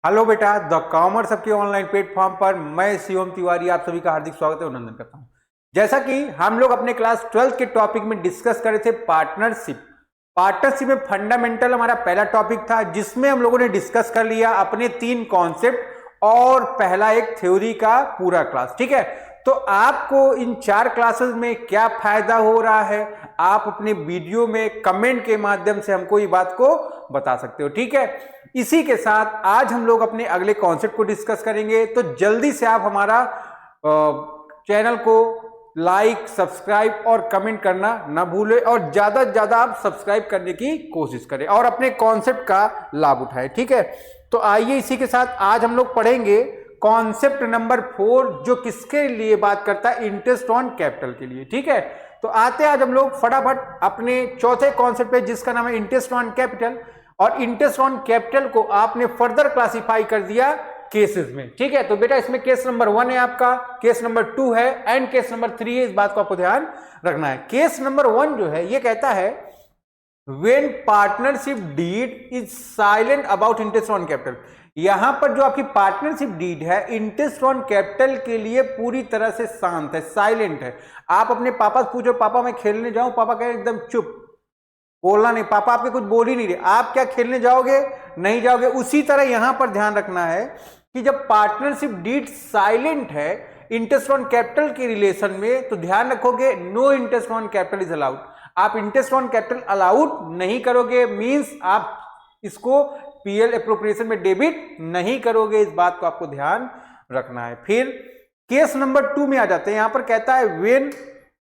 Hello बेटा, the commerce सबके online platform पर मैं शिवम तिवारी आप सभी का हार्दिक स्वागत और अभिनंदन करता हूं। जैसा कि हम लोग अपने क्लास 12 के टॉपिक में डिस्कस कर रहे थे पार्टनरशिप में फंडामेंटल हमारा पहला टॉपिक था, जिसमें हम लोगों ने डिस्कस कर लिया अपने 3 कॉन्सेप्ट और पहला एक थ्योरी का पूरा क्लास। ठीक है, तो आपको इन 4 क्लासेस में क्या फायदा हो रहा है, आप अपने वीडियो में कमेंट के माध्यम से हमको ये बात को बता सकते हो। ठीक है, इसी के साथ आज हम लोग अपने अगले कॉन्सेप्ट को डिस्कस करेंगे। तो जल्दी से आप हमारा चैनल को लाइक, सब्सक्राइब और कमेंट करना ना भूलें और ज्यादा से ज्यादा आप सब्सक्राइब करने की कोशिश करें और अपने कॉन्सेप्ट का लाभ उठाएं। ठीक है, तो आइए इसी के साथ आज हम लोग पढ़ेंगे कॉन्सेप्ट नंबर 4, जो किसके लिए बात करता है, इंटरेस्ट ऑन कैपिटल के लिए। ठीक है, तो आते हैं आज हम लोग फटाफट अपने चौथे कॉन्सेप्ट पे, जिसका नाम है इंटरेस्ट ऑन कैपिटल। और इंटरेस्ट ऑन कैपिटल को आपने फर्दर क्लासिफाई कर दिया केसेस में। ठीक है, तो बेटा इसमें केस नंबर 1 है आपका, केस नंबर 2 है एंड केस नंबर 3 है। इस बात को आपको ध्यान रखना है। केस नंबर 1 जो है ये कहता है when partnership deed is silent about interest on capital. यहां पर जो आपकी पार्टनरशिप डीड है इंटरेस्ट ऑन कैपिटल के लिए पूरी तरह से शांत है, साइलेंट है। आप अपने पापा से पूछो, पापा मैं खेलने जाऊं, पापा कहे एकदम चुप, बोलना नहीं, पापा आपके कुछ बोल ही नहीं रहे, आप क्या खेलने जाओगे, नहीं जाओगे। उसी तरह यहां पर ध्यान रखना है कि जब पार्टनरशिप डीड साइलेंट है इंटरेस्ट ऑन कैपिटल के रिलेशन में, तो ध्यान रखोगे no interest on capital is allowed. आप इंटरेस्ट ऑन कैपिटल अलाउड नहीं करोगे, मींस आप इसको पीएल एप्रोप्रिएशन में डेबिट नहीं करोगे। इस बात को आपको ध्यान रखना है। फिर केस नंबर 2 में आ जाते हैं। यहां पर कहता है when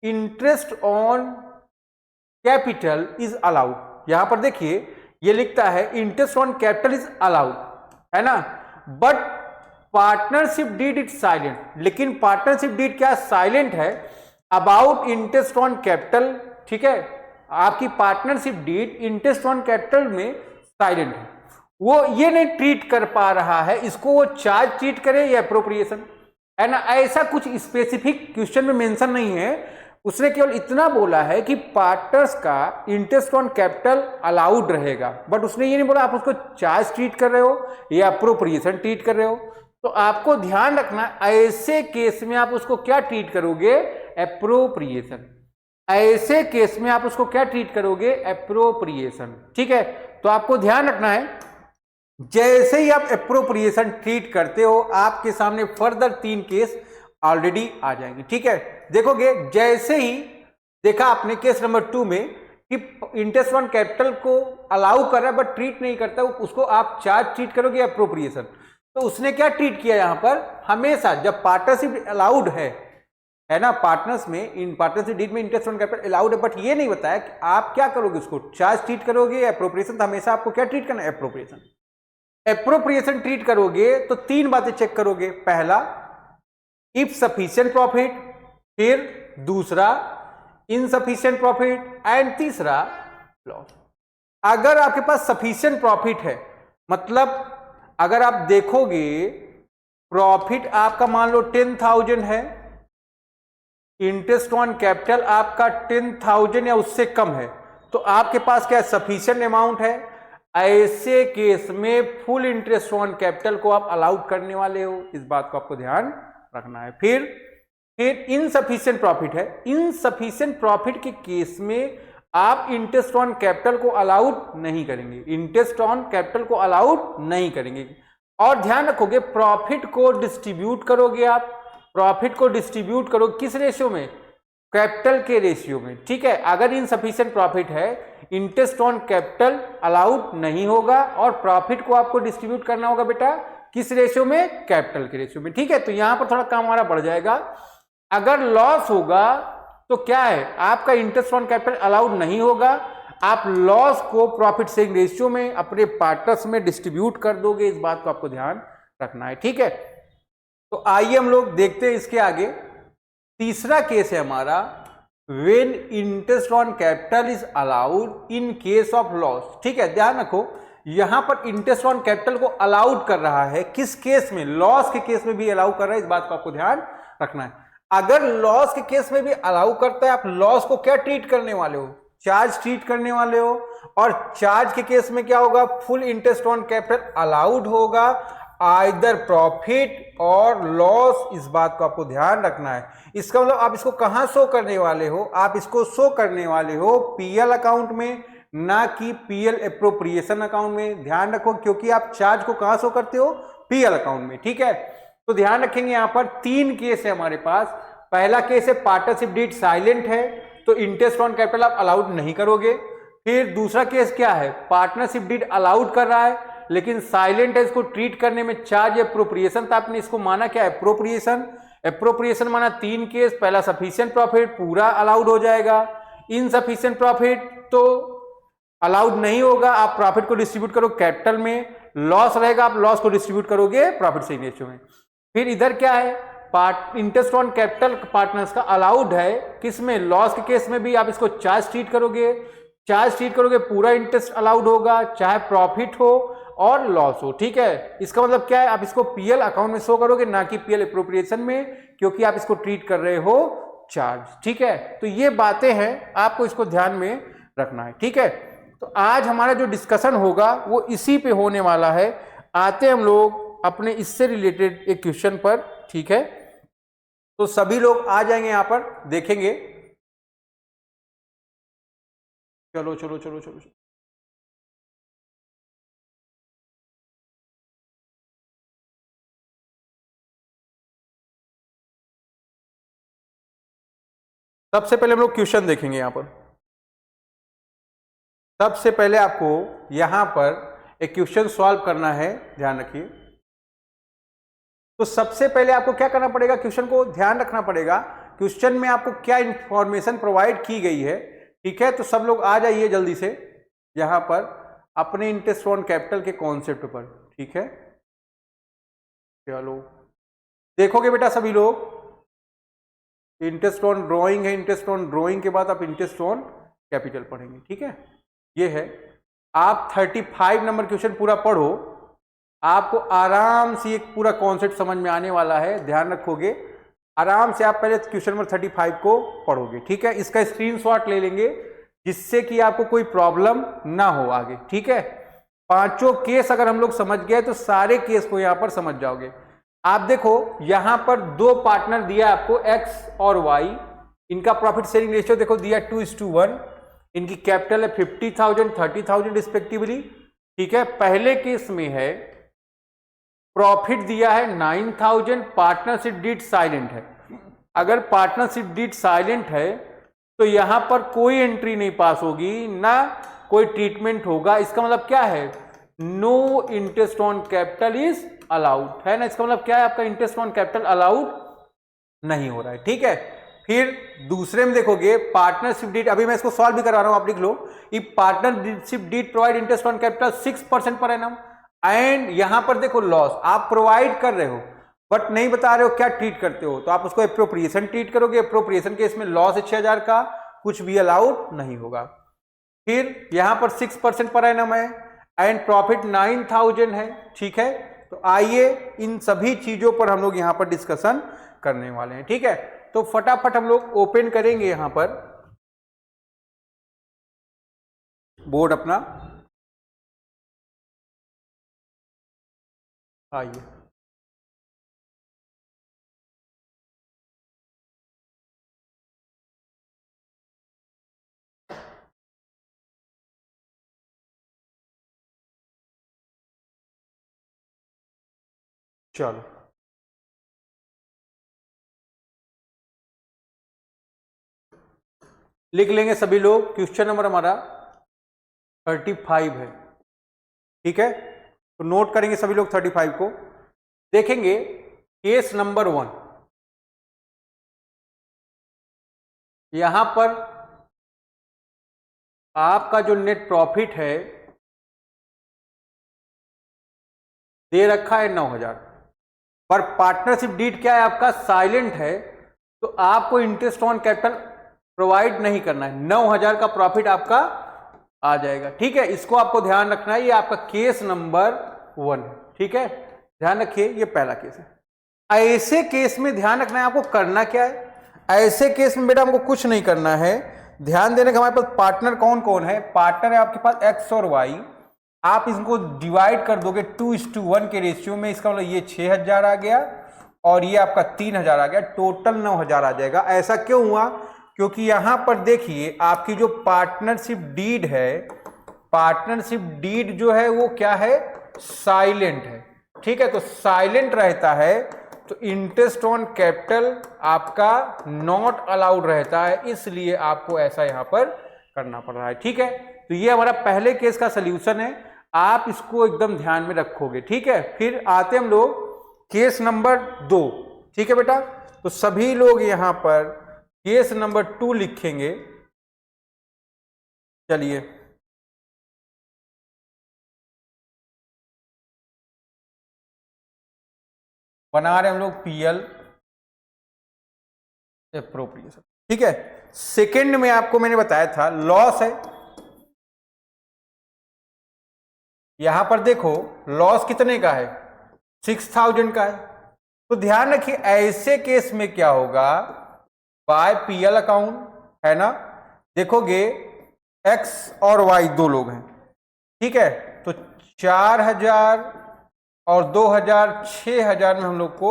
interest on capital is allowed. यहां पर देखिए ये लिखता है interest on capital is allowed, है ना, but partnership deed it silent. लेकिन पार्टनरशिप डीड क्या साइलेंट है अबाउट इंटरेस्ट ऑन कैपिटल। ठीक है, आपकी partnership deed interest on capital में साइलेंट है, वो ये नहीं ट्रीट कर पा रहा है, इसको वो चार्ज ट्रीट करे या एप्रोप्रिएशन, है ना। ऐसा कुछ स्पेसिफिक क्वेश्चन में मेंशन नहीं है। उसने केवल इतना बोला है कि पार्टनर्स का इंटरेस्ट ऑन कैपिटल अलाउड रहेगा, बट उसने ये नहीं बोला आप उसको चार्ज ट्रीट कर रहे हो या अप्रोप्रिएशन ट्रीट कर रहे हो। तो आपको ध्यान रखना ऐसे केस में आप उसको क्या ट्रीट करोगे, एप्रोप्रिएशन। ऐसे केस में आप उसको क्या ट्रीट करोगे, एप्रोप्रिएशन। ठीक है, तो आपको ध्यान रखना है जैसे ही आप एप्रोप्रिएशन ट्रीट करते हो आपके सामने फर्दर 3 केस ऑलरेडी आ जाएंगे। ठीक है, देखोगे जैसे ही देखा आपने केस नंबर 2 में कि इंटरेस्ट ऑन कैपिटल को अलाउ कर रहा है बट ट्रीट नहीं करता, उसको आप चार्ज ट्रीट करोगे एप्रोप्रिएशन। तो उसने क्या ट्रीट किया यहां पर, हमेशा जब पार्टनरशिप अलाउड है ना, पार्टनर्स में इन पार्टनरशिप डीड में इंटरेस्ट ऑन कैपिटल अलाउड है, बट ये नहीं बताया कि आप क्या करोगे, उसको चार्ज ट्रीट करोगे या एप्रोप्रिएशन। तो हमेशा आपको क्या ट्रीट करना है, एप्रोप्रिएशन। एप्रोप्रिएशन ट्रीट करोगे तो 3 बातें चेक करोगे। पहला इफ सफिशिएंट प्रॉफिट, फिर दूसरा इनसफिशिएंट प्रॉफिट एंड तीसरा लॉस। अगर आपके पास सफिशिएंट प्रॉफिट है, मतलब अगर आप देखोगे प्रॉफिट आपका मान लो 10,000 है, इंटरेस्ट ऑन कैपिटल आपका 10,000 या उससे कम है, तो आपके पास क्या सफिशिएंट अमाउंट है। ऐसे केस में फुल इंटरेस्ट ऑन कैपिटल को आप अलाउड करने वाले हो। इस बात को आपको ध्यान रखना है। फिर इनसफिशिएंट प्रॉफिट है, इनसफिशिएंट प्रॉफिट के केस में आप इंटरेस्ट ऑन कैपिटल को अलाउड नहीं करेंगे, इंटरेस्ट ऑन कैपिटल को अलाउड नहीं करेंगे। और ध्यान रखोगे प्रॉफिट को डिस्ट्रीब्यूट करोगे, आप प्रॉफिट को डिस्ट्रीब्यूट करोगे किस रेशियो में, कैपिटल के रेशियो में। ठीक है, अगर इनसफिशिएंट प्रॉफिट है इंटरेस्ट ऑन कैपिटल अलाउड नहीं होगा और प्रॉफिट को आपको डिस्ट्रीब्यूट करना होगा बेटा किस रेशियो में, कैपिटल के रेशियो में। ठीक है, तो यहां पर थोड़ा काम हमारा बढ़ जाएगा। अगर लॉस होगा तो क्या है, आपका इंटरेस्ट ऑन कैपिटल अलाउड नहीं होगा, आप लॉस को प्रॉफिट शेयरिंग रेशियो में अपने पार्टनर्स में डिस्ट्रीब्यूट कर दोगे। इस बात को आपको ध्यान रखना है। ठीक है, तो आइए हम लोग देखते हैं इसके आगे। तीसरा केस है हमारा when interest on capital is allowed in case of loss. ठीक है, ध्यान रखो यहां पर इंटरेस्ट ऑन कैपिटल को अलाउड कर रहा है, किस केस में, लॉस के केस में भी अलाउ कर रहा है। इस बात को आपको ध्यान रखना है। अगर लॉस के केस में भी अलाउ करता है, आप लॉस को क्या ट्रीट करने वाले हो, चार्ज ट्रीट करने वाले हो, और चार्ज के केस में क्या होगा, full interest on capital allowed होगा, आइदर प्रॉफिट और लॉस। इस बात को आपको ध्यान रखना है। इसका मतलब आप इसको कहां शो करने वाले हो, आप इसको शो करने वाले हो पीएल अकाउंट में, ना कि पीएल एप्रोप्रिएशन अकाउंट में। ध्यान रखो, क्योंकि आप चार्ज को कहां शो करते हो, पीएल अकाउंट में, ठीक है। तो ध्यान रखेंगे, यहां पर 3 केस है हमारे पास। पहला केस है पार्टनरशिप डीड साइलेंट है, तो इंटरेस्ट ऑन कैपिटल आप अलाउड नहीं करोगे। फिर दूसरा केस क्या है, पार्टनरशिप डीड अलाउड कर रहा है लेकिन साइलेंट है, इसको ट्रीट करने में चार्ज एप्रोप्रिएशन, तो आपने इसको माना क्या, एप्रोप्रिएशन। एप्रोप्रिएशन माना 3 केस, पहला सफिशिएंट प्रॉफिट पूरा अलाउड हो जाएगा, इनसफिशिएंट प्रॉफिट तो अलाउड नहीं होगा, आप प्रॉफिट को डिस्ट्रीब्यूट करो कैपिटल में, लॉस रहेगा आप लॉस को डिस्ट्रीब्यूट करोगे प्रॉफिट से रेशियो में। फिर इधर क्या है, इंटरेस्ट ऑन कैपिटल पार्टनर्स का अलाउड है, किसमें, लॉस के केस में भी आप इसको चार्ज ट्रीट करोगे, चार्ज ट्रीट करोगे पूरा इंटरेस्ट अलाउड होगा, चाहे प्रॉफिट हो और लॉस हो, ठीक है। इसका मतलब क्या है, आप इसको पीएल अकाउंट में शो करोगे, ना कि पीएल एप्रोप्रिएशन में, क्योंकि आप इसको ट्रीट कर रहे हो चार्ज, ठीक है। तो ये बातें हैं, आपको इसको ध्यान में रखना है, ठीक है। तो आज हमारा जो डिस्कशन होगा वो इसी पे होने वाला है। आते हम लोग अपने इससे रिलेटेड एक क्वेश्चन पर, ठीक है। तो सभी लोग आ जाएंगे यहां पर, देखेंगे। चलो चलो चलो चलो, चलो। सबसे पहले हम लोग क्वेश्चन देखेंगे यहां पर। सबसे पहले आपको यहां पर एक क्वेश्चन सॉल्व करना है, ध्यान रखिए। तो सबसे पहले आपको क्या करना पड़ेगा, क्वेश्चन को ध्यान रखना पड़ेगा, क्वेश्चन में आपको क्या इंफॉर्मेशन प्रोवाइड की गई है, ठीक है। तो सब लोग आ जाइए जल्दी से यहां पर अपने इंटरेस्ट ऑन कैपिटल के कॉन्सेप्ट पर, ठीक है। चलो देखोगे बेटा सभी लोग, इंटरेस्ट ऑन ड्रॉइंग है, इंटरेस्ट ऑन ड्रॉइंग के बाद आप इंटरेस्ट ऑन कैपिटल पढ़ेंगे, ठीक है। ये है, आप 35 नंबर क्वेश्चन पूरा पढ़ो, आपको आराम से एक पूरा कॉन्सेप्ट समझ में आने वाला है, ध्यान रखोगे। आराम से आप पहले क्वेश्चन नंबर 35 को पढ़ोगे, ठीक है। इसका स्क्रीनशॉट ले लेंगे जिससे कि आपको कोई प्रॉब्लम ना हो आगे, ठीक है। 5 केस अगर हम लोग समझ गए तो सारे केस को यहां पर समझ जाओगे। आप देखो यहां पर 2 पार्टनर दिया आपको एक्स और वाई, इनका प्रॉफिट शेयरिंग रेशियो देखो दिया 2:1, इनकी कैपिटल है 50,000 30,000 रिस्पेक्टिवली, ठीक है। पहले केस में है प्रॉफिट दिया है 9,000, पार्टनरशिप डीड साइलेंट है। अगर पार्टनरशिप डीड साइलेंट है तो यहां पर कोई एंट्री नहीं पास होगी, ना कोई ट्रीटमेंट होगा। इसका मतलब क्या है, no interest on capital is allowed, है ना। इसका मतलब क्या है, आपका इंटरेस्ट ऑन कैपिटल अलाउड नहीं हो रहा है, ठीक है। फिर दूसरे में देखोगे पार्टनरशिप डीड, अभी मैं इसको सॉल्व भी करा रहा हूं, आप लिख लो, if partnership deed provide interest on capital 6% per annum, and यहां पर देखो लॉस आप प्रोवाइड कर रहे हो बट नहीं बता रहे हो क्या ट्रीट करते हो, तो आप उसको एप्रोप्रिएशन ट्रीट करोगे। एप्रोप्रिएशन केस में लॉस है 6,000 का, कुछ भी अलाउड नहीं होगा। फिर यहां पर 6% पर एनम है एंड प्रॉफिट 9,000 है, ठीक है। तो आइए इन सभी चीजों पर हम लोग यहां पर डिस्कशन करने वाले हैं, ठीक है। तो फटाफट हम लोग ओपन करेंगे यहां पर बोर्ड अपना, आइए। चलो लिख लेंगे सभी लोग, क्वेश्चन नंबर हमारा 35 है, ठीक है। तो नोट करेंगे सभी लोग 35 को, देखेंगे केस नंबर 1। यहां पर आपका जो नेट प्रॉफिट है दे रखा है 9,000, पर पार्टनरशिप डीड क्या है आपका, साइलेंट है, तो आपको इंटरेस्ट ऑन कैपिटल प्रोवाइड नहीं करना है। 9,000 का प्रॉफिट आपका आ जाएगा, ठीक है। इसको आपको ध्यान रखना है, ये आपका केस नंबर 1, ठीक है। ध्यान रखिए, ये पहला केस है। ऐसे केस में ध्यान रखना है आपको करना क्या है। ऐसे केस में बेटा हमको कुछ नहीं करना है, ध्यान देने का, हमारे पास पार्टनर कौन कौन है, पार्टनर है आपके पास एक्स और वाई, आप इसको डिवाइड कर दोगे 2:1 के रेशियो में, इसका मतलब ये 6000 आ गया और ये आपका 3000 आ गया, टोटल 9000 आ जाएगा। ऐसा क्यों हुआ, क्योंकि यहां पर देखिए आपकी जो पार्टनरशिप डीड है, पार्टनरशिप डीड जो है वो क्या है, साइलेंट है, ठीक है। तो साइलेंट रहता है तो इंटरेस्ट ऑन कैपिटल आपका नॉट अलाउड रहता है, इसलिए आपको ऐसा यहां पर करना पड़ रहा है, ठीक है। तो ये हमारा पहले केस का सलूशन है, आप इसको एकदम ध्यान में रखोगे, ठीक है। फिर आते हम लोग केस नंबर 2, ठीक है बेटा। तो सभी लोग यहां पर केस नंबर 2 लिखेंगे। चलिए बना रहे हम लोग पीएल एप्रोप्रिएशन, ठीक है। सेकंड में आपको मैंने बताया था लॉस है, यहां पर देखो लॉस कितने का है, 6000 का है। तो ध्यान रखिए ऐसे केस में क्या होगा, बाय पीएल अकाउंट है ना, देखोगे एक्स और वाई दो लोग हैं, ठीक है। तो 4000 और 2000, 6000 में हम लोग को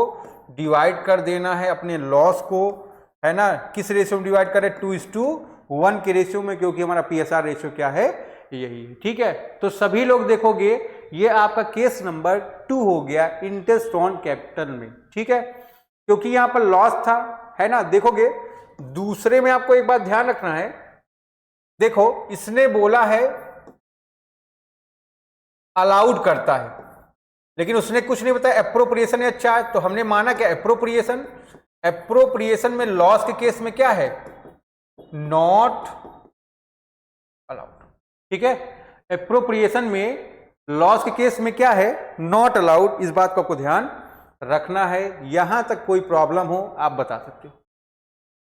डिवाइड कर देना है अपने लॉस को, है ना। किस रेशियो में डिवाइड करें, 2:1 के रेशियो में, क्योंकि हमारा पीएसआर रेशियो क्या है, यही है, ठीक है। तो सभी लोग देखोगे ये आपका केस नंबर 2 हो गया इंटरेस्ट ऑन कैपिटल में, ठीक है, क्योंकि यहां पर लॉस था, है ना। देखोगे दूसरे में आपको एक बात ध्यान रखना है, देखो इसने बोला है अलाउड करता है, लेकिन उसने कुछ नहीं बताया एप्रोप्रिएशन या चार्ज, तो हमने माना क्या एप्रोप्रिएशन, एप्रोप्रिएशन में लॉस के केस में क्या है, नॉट अलाउड, ठीक है। एप्रोप्रिएशन में लॉस के केस में क्या है, नॉट अलाउड, इस बात को आपको ध्यान रखना है। यहां तक कोई प्रॉब्लम हो आप बता सकते हो,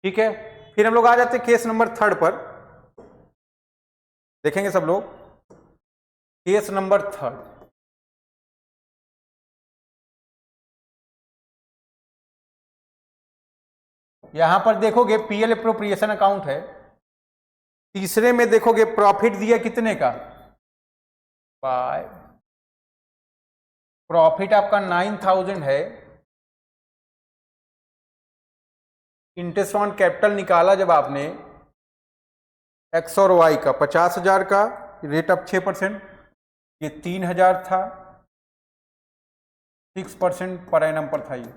ठीक है। फिर हम लोग आ जाते हैं केस नंबर 3 पर, देखेंगे सब लोग केस नंबर 3। यहां पर देखोगे पीएल एप्रोप्रिएशन अकाउंट है, तीसरे में देखोगे प्रॉफिट दिया कितने का, बाय प्रॉफिट आपका 9000 है, इंटरेस्ट ऑन कैपिटल निकाला जब आपने एक्स और वाई का 50,000 का, रेट ऑफ 6%, ये 3000 था, 6% पर एनम पर था ये,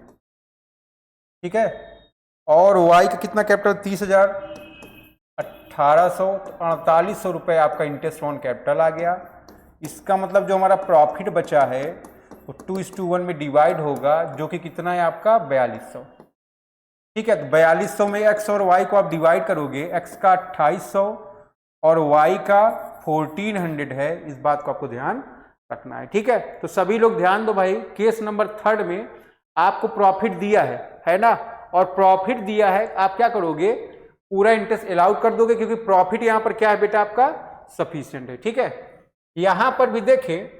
ठीक है। और वाई का कितना कैपिटल 30,000, 1800, 4800 रुपये आपका इंटरेस्ट ऑन कैपिटल आ गया। इसका मतलब जो हमारा प्रॉफिट बचा है वो 2:1 में डिवाइड होगा, जो कि कितना है आपका 4200, ठीक है। तो 4200 में एक्स और वाई को आप डिवाइड करोगे, एक्स का 2800 और वाई का 1400 है, इस बात को आपको ध्यान रखना है, ठीक है। तो सभी लोग ध्यान दो भाई, केस नंबर 3 में आपको प्रॉफिट दिया है ना, और प्रॉफिट दिया है, आप क्या करोगे, पूरा इंटरेस्ट अलाउड कर दोगे, क्योंकि प्रॉफिट यहां पर क्या है बेटा आपका सफिशिएंट है, ठीक है। यहां पर भी देखें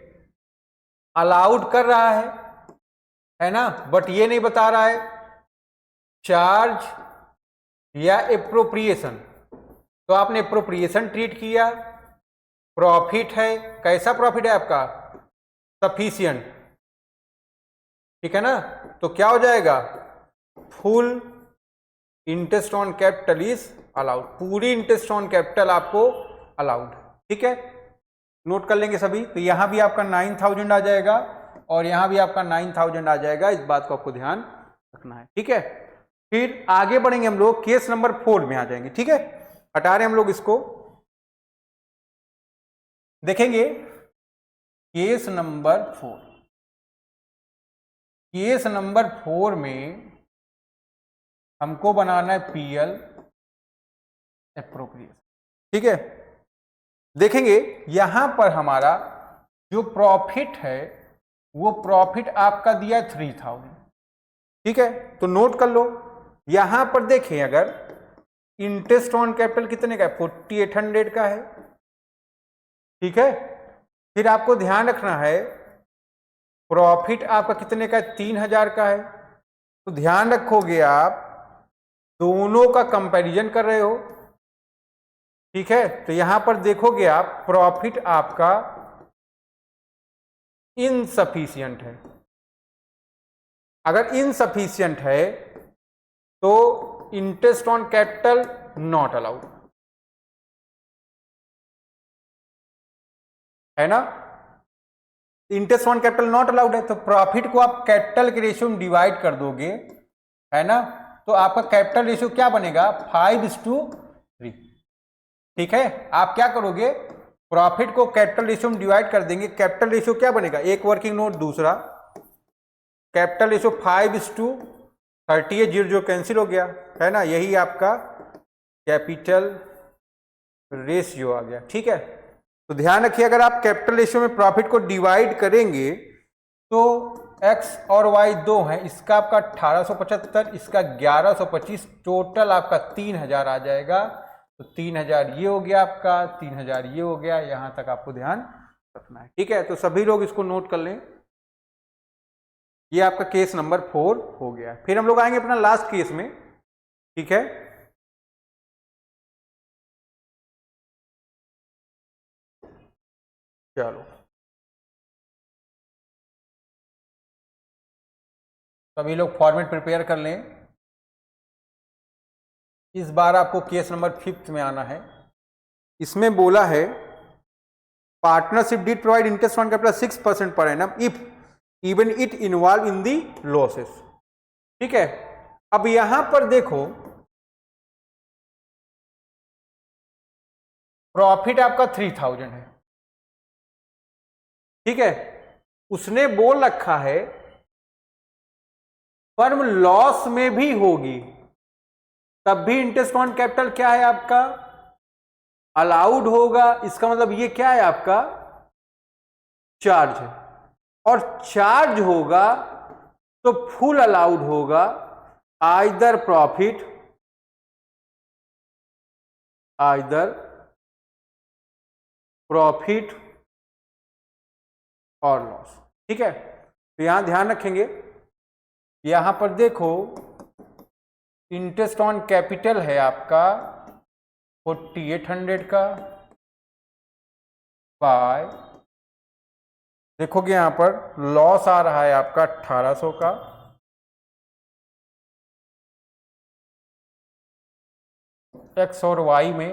अलाउड कर रहा है ना, बट ये नहीं बता रहा है चार्ज या एप्रोप्रिएशन, तो आपने एप्रोप्रिएशन ट्रीट किया, प्रॉफिट है, कैसा प्रॉफिट है आपका सफिशिएंट, ठीक है ना। तो क्या हो जाएगा, full interest on capital is allowed, पूरी इंटरेस्ट ऑन कैपिटल आपको अलाउड, ठीक है। नोट कर लेंगे सभी। तो यहां भी आपका 9000 आ जाएगा और यहां भी आपका 9000 आ जाएगा, इस बात को आपको ध्यान रखना है, ठीक है। फिर आगे बढ़ेंगे हम लोग, केस नंबर 4 में आ जाएंगे, ठीक है। हटा रहे हम लोग इसको, देखेंगे केस नंबर 4। केस नंबर 4 में हमको बनाना है पीएल एप्रोप्रिएशन, ठीक है। देखेंगे यहां पर हमारा जो प्रॉफिट है वो प्रॉफिट आपका दिया 3000, ठीक है। तो नोट कर लो, यहां पर देखें अगर इंटरेस्ट ऑन कैपिटल कितने का है, 4800 का है, ठीक है। फिर आपको ध्यान रखना है प्रॉफिट आपका कितने का है, 3000 का है। तो ध्यान रखोगे आप दोनों का कंपैरिजन कर रहे हो, ठीक है, तो यहां पर देखोगे आप प्रॉफिट आपका इनसफिशिएंट है। अगर इनसफिशिएंट है तो interest on capital not allowed, है ना। Interest on capital not allowed है, तो प्रॉफिट को आप कैपिटल के रेशियो में डिवाइड कर दोगे, है ना, तो आपका कैपिटल रेशियो क्या बनेगा 5:3। ठीक है, आप क्या करोगे, प्रॉफिट को कैपिटल रेशियो में डिवाइड कर देंगे, कैपिटल रेशियो क्या बनेगा, एक वर्किंग नोट दूसरा, कैपिटल रेशियो 5:30 है, 0 कैंसिल हो गया, है ना, यही आपका कैपिटल रेशियो आ गया। ठीक है, तो ध्यान रखिए अगर आप कैपिटल रेशियो में प्रॉफिट को डिवाइड करेंगे तो एक्स और वाई दो हैं, इसका आपका 1875, इसका 1125, टोटल आपका 3000 आ जाएगा। तो 3000 ये हो गया आपका, 3000 ये हो गया, यहां तक आपको ध्यान रखना है। ठीक है, तो सभी लोग इसको नोट कर लें। ये आपका केस नंबर 4 हो गया। फिर हम लोग आएंगे अपना लास्ट केस में। ठीक है, चलो सभी लोग फॉर्मेट प्रिपेयर कर लें। इस बार आपको केस नंबर 5 में आना है। इसमें बोला है partnership did provide interest on capital 6% per annum if even it involve in the losses. ठीक है, अब यहां पर देखो प्रॉफिट आपका 3000 है। ठीक है, उसने बोल रखा है फर्म लॉस में भी होगी तब भी इंटरेस्ट ऑन कैपिटल क्या है आपका अलाउड होगा। इसका मतलब ये क्या है आपका चार्ज है, और चार्ज होगा तो फुल अलाउड होगा, आइदर प्रॉफिट और लॉस। ठीक है, तो यहां ध्यान रखेंगे, यहां पर देखो इंटरेस्ट ऑन कैपिटल है आपका 4800 का बाय, देखोगे यहां पर लॉस आ रहा है आपका 1800 का, एक्स और वाई में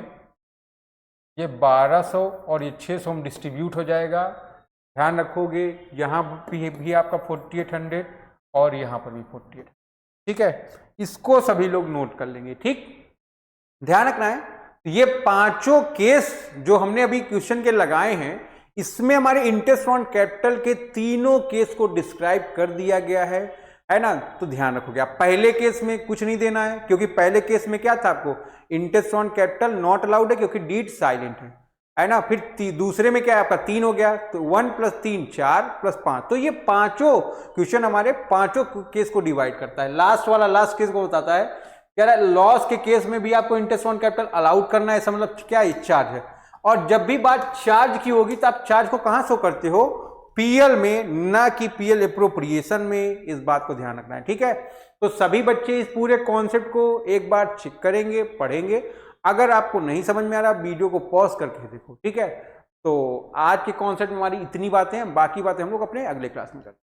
ये 1200 और ये 600 में डिस्ट्रीब्यूट हो जाएगा। ध्यान रखोगे यहां भी आपका 4800 और यहां पर भी 4800। ठीक है, इसको सभी लोग नोट कर लेंगे। ठीक, ध्यान रखना है ये पांचों केस जो हमने अभी क्वेश्चन के लगाए हैं, इसमें हमारे इंटरेस्ट ऑन कैपिटल के तीनों केस को डिस्क्राइब कर दिया गया है ना। तो ध्यान रखोगे आप पहले केस में कुछ नहीं देना है, क्योंकि पहले केस में क्या था आपको interest on capital not allowed है क्योंकि डीड साइलेंट है ना। फिर दूसरे में क्या है आपका 3 हो गया, तो 1 + 3 4 + 5, तो ये पांचों क्वेश्चन हमारे पांचों केस को डिवाइड करता है। लास्ट वाला लास्ट केस को बताता है कह रहा है लॉस के केस में भी आपको इंटरेस्ट ऑन कैपिटल अलाउड करना है, ऐसा मतलब क्या है चार्ज है। और जब भी बात चार्ज की होगी तो आप चार्ज को कहां शो करते हो पीएल में, ना कि पीएल एप्रोप्रिएशन में, इस बात को ध्यान रखना है। ठीक है, तो सभी बच्चे इस पूरे कॉन्सेप्ट को एक बार चेक करेंगे, पढ़ेंगे। अगर आपको नहीं समझ में आ रहा वीडियो को पॉज करके देखो। ठीक है, तो आज के कॉन्सेप्ट में हमारी इतनी बातें हैं, बाकी बातें हम लोग अपने अगले क्लास में करते हैं।